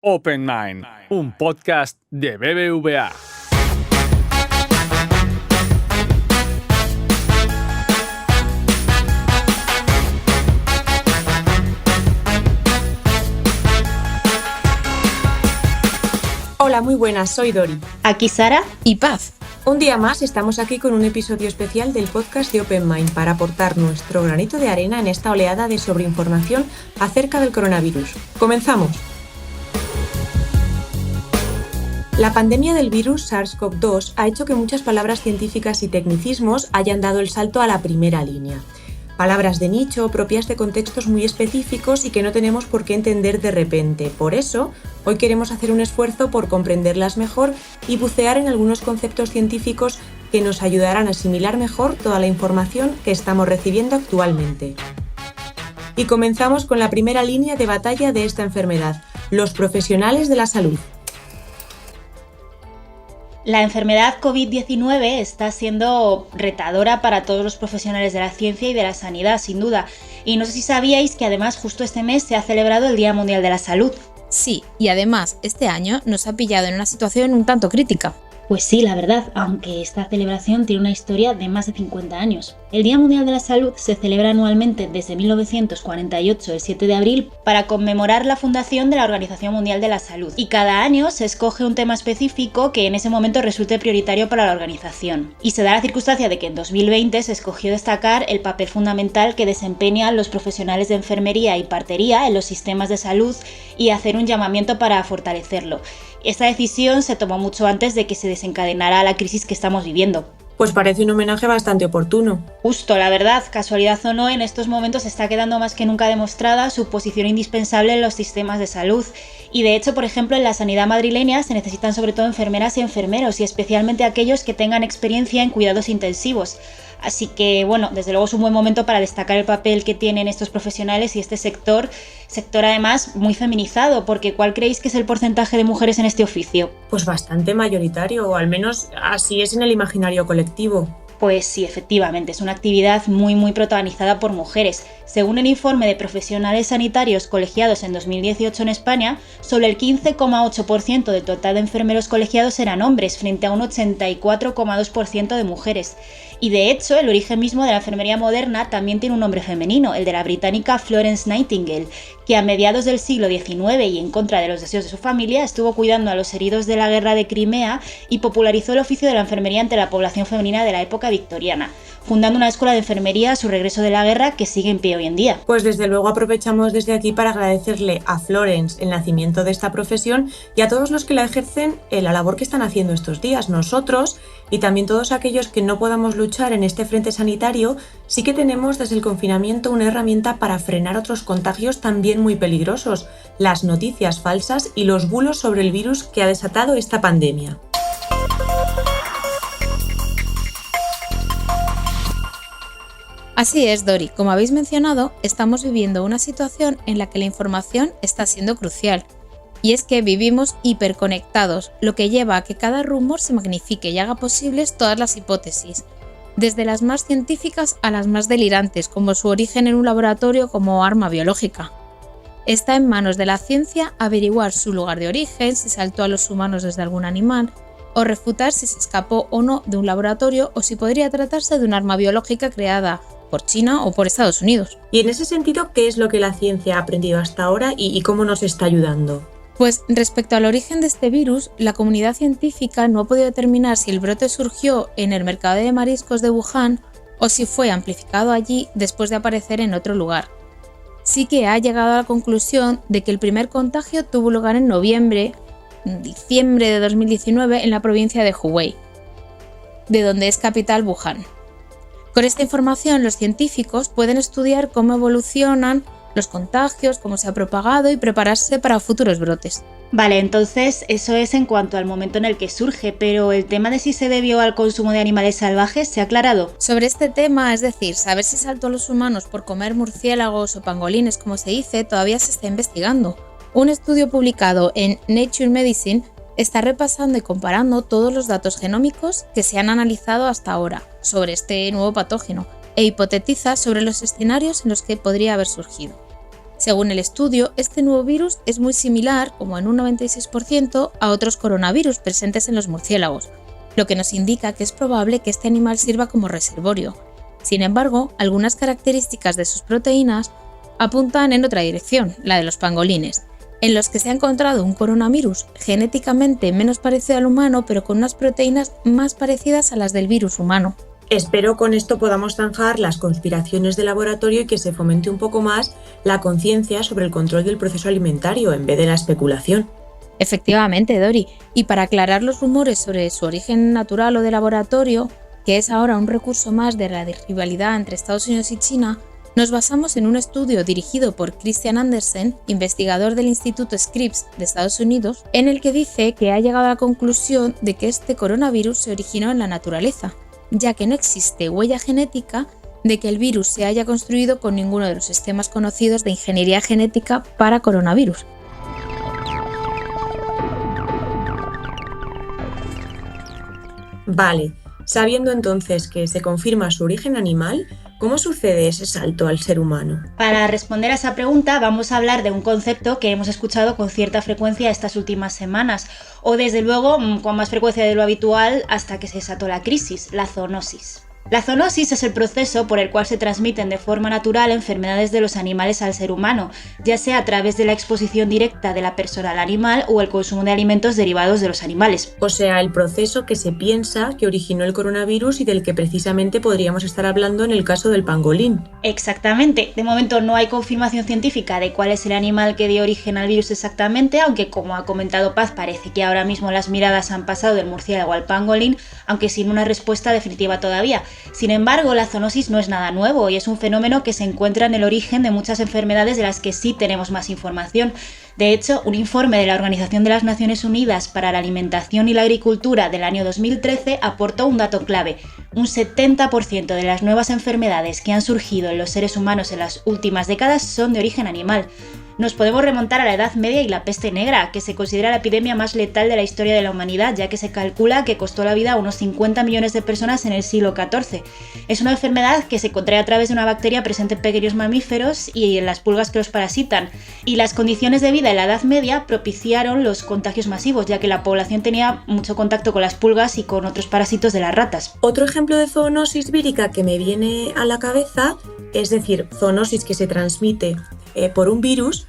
Open Mind, un podcast de BBVA. Hola, muy buenas, soy Dori. Aquí Sara y Paz. Un día más estamos aquí con un episodio especial del podcast de Open Mind para aportar nuestro granito de arena en esta oleada de sobreinformación acerca del coronavirus. ¡Comenzamos! La pandemia del virus SARS-CoV-2 ha hecho que muchas palabras científicas y tecnicismos hayan dado el salto a la primera línea. Palabras de nicho, propias de contextos muy específicos y que no tenemos por qué entender de repente. Por eso, hoy queremos hacer un esfuerzo por comprenderlas mejor y bucear en algunos conceptos científicos que nos ayudarán a asimilar mejor toda la información que estamos recibiendo actualmente. Y comenzamos con la primera línea de batalla de esta enfermedad, los profesionales de la salud. La enfermedad COVID-19 está siendo retadora para todos los profesionales de la ciencia y de la sanidad, sin duda. Y no sé si sabíais que además justo este mes se ha celebrado el Día Mundial de la Salud. Sí, y además este año nos ha pillado en una situación un tanto crítica. Pues sí, la verdad, aunque esta celebración tiene una historia de más de 50 años. El Día Mundial de la Salud se celebra anualmente desde 1948, el 7 de abril, para conmemorar la fundación de la Organización Mundial de la Salud. Y cada año se escoge un tema específico que en ese momento resulte prioritario para la organización. Y se da la circunstancia de que en 2020 se escogió destacar el papel fundamental que desempeñan los profesionales de enfermería y partería en los sistemas de salud y hacer un llamamiento para fortalecerlo. Esta decisión se tomó mucho antes de que se desencadenara la crisis que estamos viviendo. Pues parece un homenaje bastante oportuno. Justo, la verdad, casualidad o no, en estos momentos está quedando más que nunca demostrada su posición indispensable en los sistemas de salud. Y de hecho, por ejemplo, en la sanidad madrileña se necesitan sobre todo enfermeras y enfermeros, y especialmente aquellos que tengan experiencia en cuidados intensivos. Así que, bueno, desde luego es un buen momento para destacar el papel que tienen estos profesionales y este sector además muy feminizado, porque ¿cuál creéis que es el porcentaje de mujeres en este oficio? Pues bastante mayoritario, o al menos así es en el imaginario colectivo. Pues sí, efectivamente, es una actividad muy protagonizada por mujeres. Según el informe de profesionales sanitarios colegiados en 2018 en España, solo el 15,8% del total de enfermeros colegiados eran hombres, frente a un 84,2% de mujeres. Y de hecho, el origen mismo de la enfermería moderna también tiene un nombre femenino, el de la británica Florence Nightingale, que a mediados del siglo XIX y en contra de los deseos de su familia estuvo cuidando a los heridos de la guerra de Crimea y popularizó el oficio de la enfermería entre la población femenina de la época victoriana, fundando una escuela de enfermería a su regreso de la guerra que sigue en pie hoy en día. Pues desde luego aprovechamos desde aquí para agradecerle a Florence el nacimiento de esta profesión y a todos los que la ejercen la labor que están haciendo estos días. Nosotros y también todos aquellos que no podamos luchar en este frente sanitario, sí que tenemos desde el confinamiento una herramienta para frenar otros contagios también muy peligrosos, las noticias falsas y los bulos sobre el virus que ha desatado esta pandemia. Así es, Dori, como habéis mencionado, estamos viviendo una situación en la que la información está siendo crucial. Y es que vivimos hiperconectados, lo que lleva a que cada rumor se magnifique y haga posibles todas las hipótesis, desde las más científicas a las más delirantes, como su origen en un laboratorio como arma biológica. Está en manos de la ciencia averiguar su lugar de origen, si saltó a los humanos desde algún animal, o refutar si se escapó o no de un laboratorio o si podría tratarse de un arma biológica creada por China o por Estados Unidos. Y en ese sentido, ¿qué es lo que la ciencia ha aprendido hasta ahora y cómo nos está ayudando? Pues respecto al origen de este virus, la comunidad científica no ha podido determinar si el brote surgió en el mercado de mariscos de Wuhan o si fue amplificado allí después de aparecer en otro lugar. Sí que ha llegado a la conclusión de que el primer contagio tuvo lugar en diciembre de 2019 en la provincia de Hubei, de donde es capital Wuhan. Con esta información, los científicos pueden estudiar cómo evolucionan los contagios, cómo se ha propagado y prepararse para futuros brotes. Vale, entonces eso es en cuanto al momento en el que surge, pero el tema de si se debió al consumo de animales salvajes se ha aclarado. Sobre este tema, es decir, saber si saltó a los humanos por comer murciélagos o pangolines, como se dice, todavía se está investigando. Un estudio publicado en Nature Medicine está repasando y comparando todos los datos genómicos que se han analizado hasta ahora sobre este nuevo patógeno e hipotetiza sobre los escenarios en los que podría haber surgido. Según el estudio, este nuevo virus es muy similar, como en un 96%, a otros coronavirus presentes en los murciélagos, lo que nos indica que es probable que este animal sirva como reservorio. Sin embargo, algunas características de sus proteínas apuntan en otra dirección, la de los pangolines, en los que se ha encontrado un coronavirus genéticamente menos parecido al humano, pero con unas proteínas más parecidas a las del virus humano. Espero con esto podamos zanjar las conspiraciones de laboratorio y que se fomente un poco más la conciencia sobre el control del proceso alimentario en vez de la especulación. Efectivamente, Dori, y para aclarar los rumores sobre su origen natural o de laboratorio, que es ahora un recurso más de la rivalidad entre Estados Unidos y China, nos basamos en un estudio dirigido por Christian Andersen, investigador del Instituto Scripps de Estados Unidos, en el que dice que ha llegado a la conclusión de que este coronavirus se originó en la naturaleza, ya que no existe huella genética de que el virus se haya construido con ninguno de los sistemas conocidos de ingeniería genética para coronavirus. Vale, sabiendo entonces que se confirma su origen animal, ¿cómo sucede ese salto al ser humano? Para responder a esa pregunta vamos a hablar de un concepto que hemos escuchado con cierta frecuencia estas últimas semanas, o desde luego con más frecuencia de lo habitual hasta que se desató la crisis, la zoonosis. La zoonosis es el proceso por el cual se transmiten de forma natural enfermedades de los animales al ser humano, ya sea a través de la exposición directa de la persona al animal o el consumo de alimentos derivados de los animales. O sea, el proceso que se piensa que originó el coronavirus y del que precisamente podríamos estar hablando en el caso del pangolín. Exactamente. De momento no hay confirmación científica de cuál es el animal que dio origen al virus exactamente, aunque como ha comentado Paz, parece que ahora mismo las miradas han pasado del murciélago al pangolín, aunque sin una respuesta definitiva todavía. Sin embargo, la zoonosis no es nada nuevo y es un fenómeno que se encuentra en el origen de muchas enfermedades de las que sí tenemos más información. De hecho, un informe de la Organización de las Naciones Unidas para la Alimentación y la Agricultura del año 2013 aportó un dato clave. Un 70% de las nuevas enfermedades que han surgido en los seres humanos en las últimas décadas son de origen animal. Nos podemos remontar a la Edad Media y la peste negra, que se considera la epidemia más letal de la historia de la humanidad, ya que se calcula que costó la vida a unos 50 millones de personas en el siglo XIV. Es una enfermedad que se contrae a través de una bacteria presente en pequeños mamíferos y en las pulgas que los parasitan. Y las condiciones de vida en la Edad Media propiciaron los contagios masivos, ya que la población tenía mucho contacto con las pulgas y con otros parásitos de las ratas. Otro ejemplo de zoonosis vírica que me viene a la cabeza, es decir, zoonosis que se transmite por un virus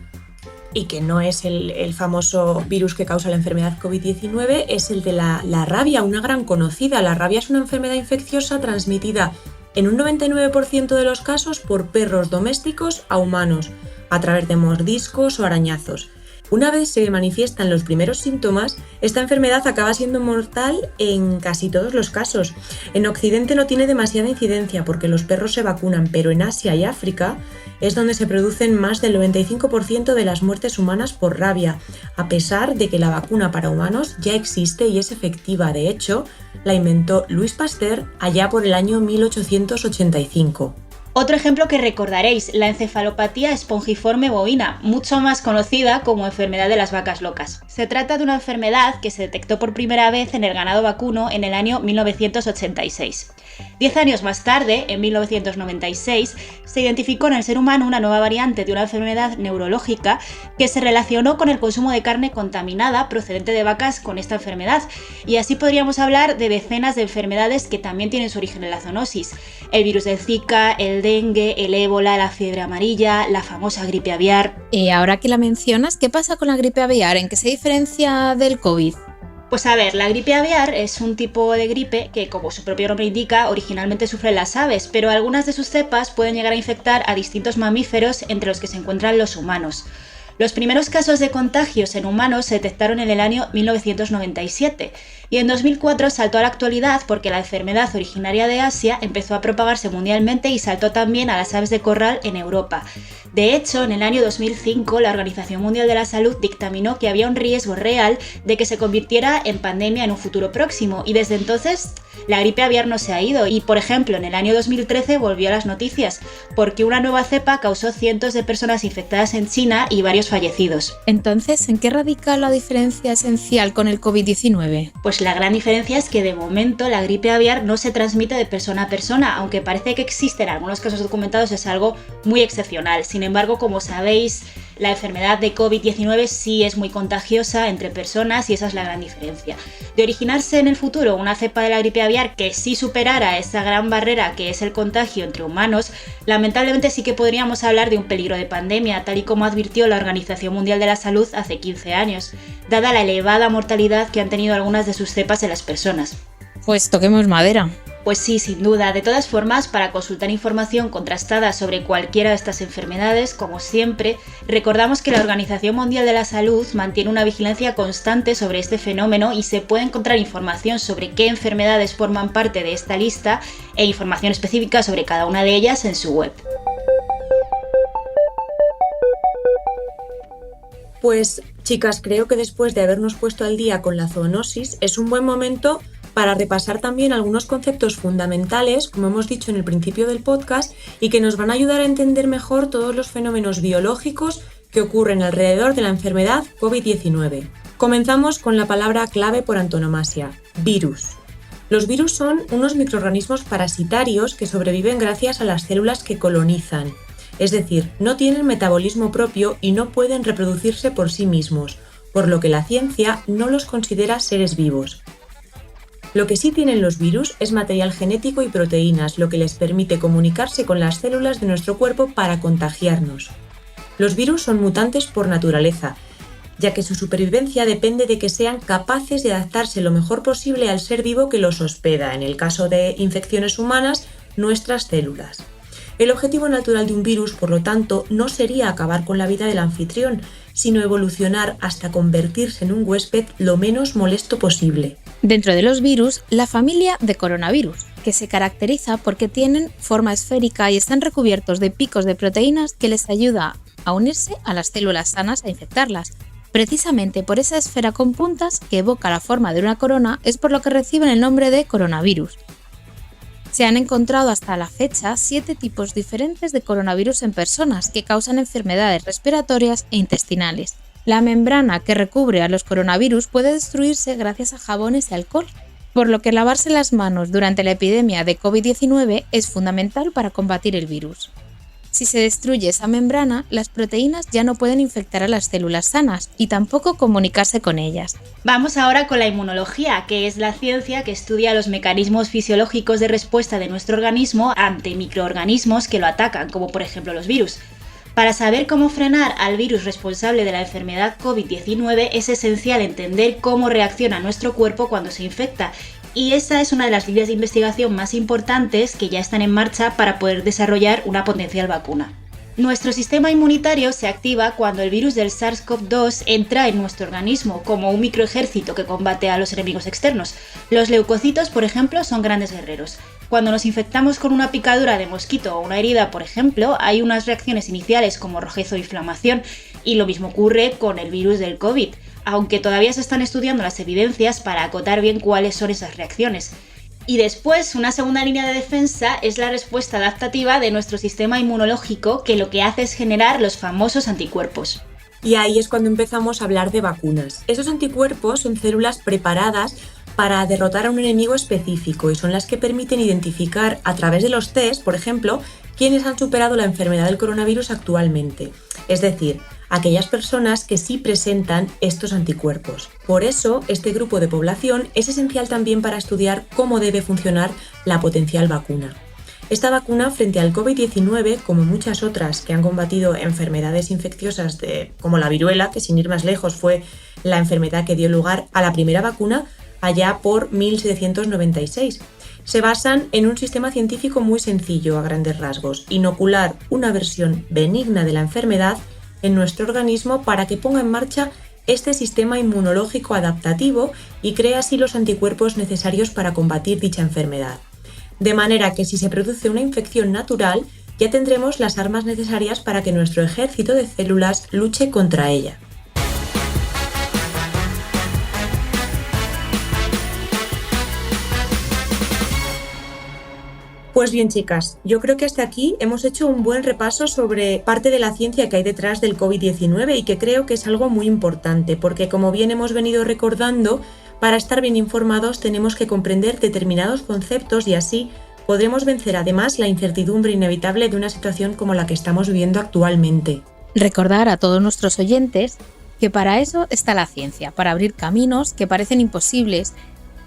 y que no es el famoso virus que causa la enfermedad COVID-19, es el de la rabia, una gran conocida. La rabia es una enfermedad infecciosa transmitida en un 99% de los casos por perros domésticos a humanos, a través de mordiscos o arañazos. Una vez se manifiestan los primeros síntomas, esta enfermedad acaba siendo mortal en casi todos los casos. En Occidente no tiene demasiada incidencia porque los perros se vacunan, pero en Asia y África es donde se producen más del 95% de las muertes humanas por rabia, a pesar de que la vacuna para humanos ya existe y es efectiva. De hecho, la inventó Louis Pasteur allá por el año 1885. Otro ejemplo que recordaréis, la encefalopatía espongiforme bovina, mucho más conocida como enfermedad de las vacas locas. Se trata de una enfermedad que se detectó por primera vez en el ganado vacuno en el año 1986. 10 años más tarde, en 1996, se identificó en el ser humano una nueva variante de una enfermedad neurológica que se relacionó con el consumo de carne contaminada procedente de vacas con esta enfermedad. Y así podríamos hablar de decenas de enfermedades que también tienen su origen en la zoonosis. El virus del Zika, el dengue, el ébola, la fiebre amarilla, la famosa gripe aviar. Ahora que la mencionas, ¿qué pasa con la gripe aviar? ¿En qué se diferencia del COVID? Pues a ver, la gripe aviar es un tipo de gripe que, como su propio nombre indica, originalmente sufren las aves, pero algunas de sus cepas pueden llegar a infectar a distintos mamíferos, entre los que se encuentran los humanos. Los primeros casos de contagios en humanos se detectaron en el año 1997 y en 2004 saltó a la actualidad porque la enfermedad originaria de Asia empezó a propagarse mundialmente y saltó también a las aves de corral en Europa. De hecho, en el año 2005 la Organización Mundial de la Salud dictaminó que había un riesgo real de que se convirtiera en pandemia en un futuro próximo y desde entonces La gripe aviar no se ha ido y, por ejemplo, en el año 2013 volvió a las noticias porque una nueva cepa causó cientos de personas infectadas en China y varios fallecidos. Entonces, ¿en qué radica la diferencia esencial con el COVID-19? Pues la gran diferencia es que de momento la gripe aviar no se transmite de persona a persona, aunque parece que existen algunos casos documentados, es algo muy excepcional. Sin embargo, como sabéis, la enfermedad de COVID-19 sí es muy contagiosa entre personas y esa es la gran diferencia. De originarse en el futuro una cepa de la gripe aviar que sí superara esa gran barrera que es el contagio entre humanos, lamentablemente sí que podríamos hablar de un peligro de pandemia, tal y como advirtió la Organización Mundial de la Salud hace 15 años, dada la elevada mortalidad que han tenido algunas de sus cepas en las personas. Pues toquemos madera. Pues sí, sin duda. De todas formas, para consultar información contrastada sobre cualquiera de estas enfermedades, como siempre, recordamos que la Organización Mundial de la Salud mantiene una vigilancia constante sobre este fenómeno y se puede encontrar información sobre qué enfermedades forman parte de esta lista e información específica sobre cada una de ellas en su web. Pues, chicas, creo que después de habernos puesto al día con la zoonosis, es un buen momento para repasar también algunos conceptos fundamentales, como hemos dicho en el principio del podcast, y que nos van a ayudar a entender mejor todos los fenómenos biológicos que ocurren alrededor de la enfermedad COVID-19. Comenzamos con la palabra clave por antonomasia, virus. Los virus son unos microorganismos parasitarios que sobreviven gracias a las células que colonizan, es decir, no tienen metabolismo propio y no pueden reproducirse por sí mismos, por lo que la ciencia no los considera seres vivos. Lo que sí tienen los virus es material genético y proteínas, lo que les permite comunicarse con las células de nuestro cuerpo para contagiarnos. Los virus son mutantes por naturaleza, ya que su supervivencia depende de que sean capaces de adaptarse lo mejor posible al ser vivo que los hospeda, en el caso de infecciones humanas, nuestras células. El objetivo natural de un virus, por lo tanto, no sería acabar con la vida del anfitrión, sino evolucionar hasta convertirse en un huésped lo menos molesto posible. Dentro de los virus, la familia de coronavirus, que se caracteriza porque tienen forma esférica y están recubiertos de picos de proteínas que les ayuda a unirse a las células sanas a infectarlas. Precisamente por esa esfera con puntas que evoca la forma de una corona es por lo que reciben el nombre de coronavirus. Se han encontrado hasta la fecha 7 tipos diferentes de coronavirus en personas que causan enfermedades respiratorias e intestinales. La membrana que recubre a los coronavirus puede destruirse gracias a jabones y alcohol, por lo que lavarse las manos durante la epidemia de COVID-19 es fundamental para combatir el virus. Si se destruye esa membrana, las proteínas ya no pueden infectar a las células sanas y tampoco comunicarse con ellas. Vamos ahora con la inmunología, que es la ciencia que estudia los mecanismos fisiológicos de respuesta de nuestro organismo ante microorganismos que lo atacan, como por ejemplo los virus. Para saber cómo frenar al virus responsable de la enfermedad COVID-19 es esencial entender cómo reacciona nuestro cuerpo cuando se infecta. Y esa es una de las líneas de investigación más importantes que ya están en marcha para poder desarrollar una potencial vacuna. Nuestro sistema inmunitario se activa cuando el virus del SARS-CoV-2 entra en nuestro organismo como un microejército que combate a los enemigos externos. Los leucocitos, por ejemplo, son grandes guerreros. Cuando nos infectamos con una picadura de mosquito o una herida, por ejemplo, hay unas reacciones iniciales como rojezo e inflamación, y lo mismo ocurre con el virus del COVID, aunque todavía se están estudiando las evidencias para acotar bien cuáles son esas reacciones. Y después, una segunda línea de defensa es la respuesta adaptativa de nuestro sistema inmunológico, que lo que hace es generar los famosos anticuerpos. Y ahí es cuando empezamos a hablar de vacunas. Esos anticuerpos son células preparadas para derrotar a un enemigo específico y son las que permiten identificar a través de los test, por ejemplo, quiénes han superado la enfermedad del coronavirus actualmente. Es decir, aquellas personas que sí presentan estos anticuerpos. Por eso, este grupo de población es esencial también para estudiar cómo debe funcionar la potencial vacuna. Esta vacuna frente al COVID-19, como muchas otras que han combatido enfermedades infecciosas como la viruela, que sin ir más lejos fue la enfermedad que dio lugar a la primera vacuna allá por 1796, se basan en un sistema científico muy sencillo a grandes rasgos: inocular una versión benigna de la enfermedad en nuestro organismo para que ponga en marcha este sistema inmunológico adaptativo y crea así los anticuerpos necesarios para combatir dicha enfermedad. De manera que si se produce una infección natural, ya tendremos las armas necesarias para que nuestro ejército de células luche contra ella. Pues bien, chicas, yo creo que hasta aquí hemos hecho un buen repaso sobre parte de la ciencia que hay detrás del COVID-19 y que creo que es algo muy importante, porque como bien hemos venido recordando, para estar bien informados tenemos que comprender determinados conceptos y así podremos vencer además la incertidumbre inevitable de una situación como la que estamos viviendo actualmente. Recordar a todos nuestros oyentes que para eso está la ciencia, para abrir caminos que parecen imposibles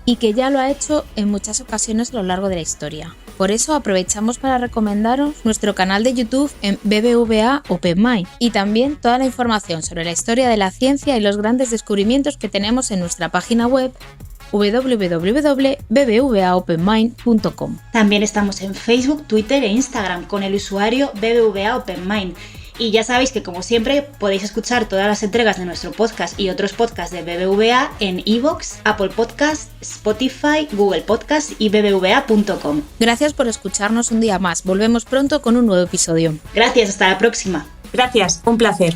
y que ya lo ha hecho en muchas ocasiones a lo largo de la historia. Por eso aprovechamos para recomendaros nuestro canal de YouTube en BBVA Open Mind y también toda la información sobre la historia de la ciencia y los grandes descubrimientos que tenemos en nuestra página web www.bbvaopenmind.com. También estamos en Facebook, Twitter e Instagram con el usuario BBVA Open Mind. Y ya sabéis que, como siempre, podéis escuchar todas las entregas de nuestro podcast y otros podcasts de BBVA en iVoox, Apple Podcasts, Spotify, Google Podcasts y bbva.com. Gracias por escucharnos un día más. Volvemos pronto con un nuevo episodio. Gracias, hasta la próxima. Gracias, un placer.